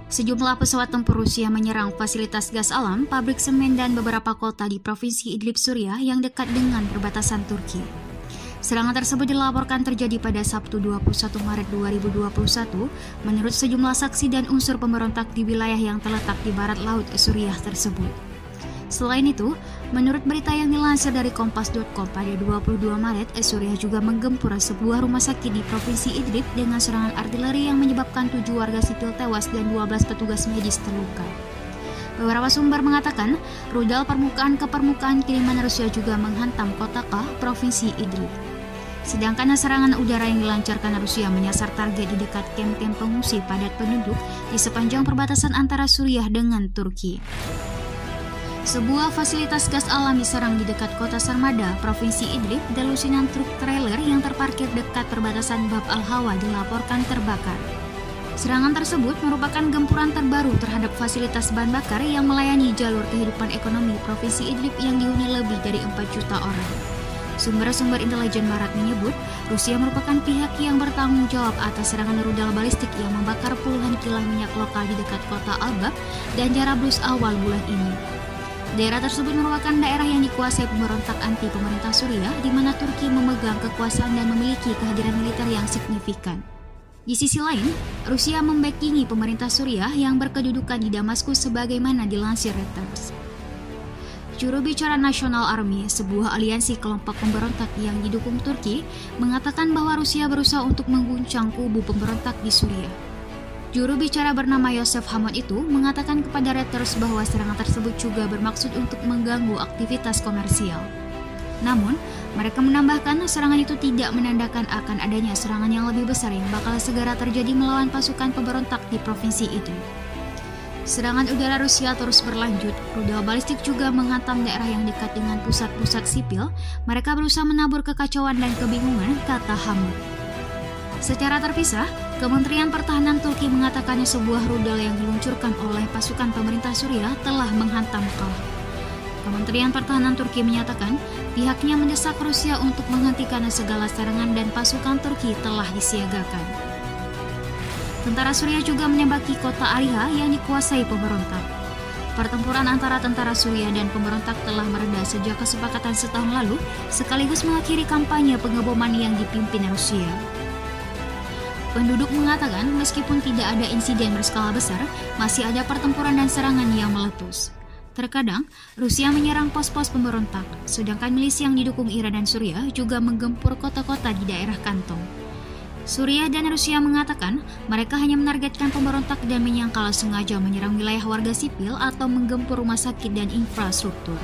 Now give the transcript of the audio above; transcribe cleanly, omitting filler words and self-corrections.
Sejumlah pesawat tempur Rusia menyerang fasilitas gas alam, pabrik semen dan beberapa kota di Provinsi Idlib, Suriah yang dekat dengan perbatasan Turki. Serangan tersebut dilaporkan terjadi pada Sabtu 21 Maret 2021 menurut sejumlah saksi dan unsur pemberontak di wilayah yang terletak di barat laut Suriah tersebut. Selain itu, menurut berita yang dilansir dari Kompas.com pada 22 Maret, Suriah juga menggempur sebuah rumah sakit di Provinsi Idlib dengan serangan artileri yang menyebabkan 7 warga sipil tewas dan 12 petugas medis terluka. Beberapa sumber mengatakan, rudal permukaan ke permukaan kiriman Rusia juga menghantam kota Kah, Provinsi Idlib. Sedangkan serangan udara yang dilancarkan Rusia menyasar target di dekat kamp-kamp pengungsi padat penduduk di sepanjang perbatasan antara Suriah dengan Turki. Sebuah fasilitas gas alam diserang di dekat kota Sarmada, Provinsi Idlib, dan lusinan truk trailer yang terparkir dekat perbatasan Bab al-Hawa dilaporkan terbakar. Serangan tersebut merupakan gempuran terbaru terhadap fasilitas bahan bakar yang melayani jalur kehidupan ekonomi Provinsi Idlib yang dihuni lebih dari 4 juta orang. Sumber-sumber intelijen barat menyebut Rusia merupakan pihak yang bertanggung jawab atas serangan rudal balistik yang membakar puluhan kilang minyak lokal di dekat kota Al-Bab dan Jarablus awal bulan ini. Daerah tersebut merupakan daerah yang dikuasai pemberontak anti pemerintah Suriah, di mana Turki memegang kekuasaan dan memiliki kehadiran militer yang signifikan. Di sisi lain, Rusia membackingi pemerintah Suriah yang berkedudukan di Damaskus sebagaimana dilansir Reuters. Juru bicara National Army, sebuah aliansi kelompok pemberontak yang didukung Turki, mengatakan bahwa Rusia berusaha untuk mengguncang kubu pemberontak di Suriah. Juru bicara bernama Yosef Hamad itu mengatakan kepada Reuters bahwa serangan tersebut juga bermaksud untuk mengganggu aktivitas komersial. Namun, mereka menambahkan serangan itu tidak menandakan akan adanya serangan yang lebih besar yang bakal segera terjadi melawan pasukan pemberontak di provinsi itu. Serangan udara Rusia terus berlanjut, rudal balistik juga menghantam daerah yang dekat dengan pusat-pusat sipil. Mereka berusaha menabur kekacauan dan kebingungan, kata Hamad. Secara terpisah, Kementerian Pertahanan Turki mengatakan sebuah rudal yang diluncurkan oleh pasukan pemerintah Suriah telah menghantam Kah. Kementerian Pertahanan Turki menyatakan pihaknya mendesak Rusia untuk menghentikan segala serangan dan pasukan Turki telah disiagakan. Tentara Suriah juga menembaki kota Ariha yang dikuasai pemberontak. Pertempuran antara tentara Suriah dan pemberontak telah mereda sejak kesepakatan setahun lalu, sekaligus mengakhiri kampanye pengeboman yang dipimpin Rusia. Penduduk mengatakan meskipun tidak ada insiden berskala besar, masih ada pertempuran dan serangan yang meletus. Terkadang, Rusia menyerang pos-pos pemberontak, sedangkan milisi yang didukung Iran dan Suriah juga menggempur kota-kota di daerah kantong. Suriah dan Rusia mengatakan mereka hanya menargetkan pemberontak dan menyangkal sengaja menyerang wilayah warga sipil atau menggempur rumah sakit dan infrastruktur.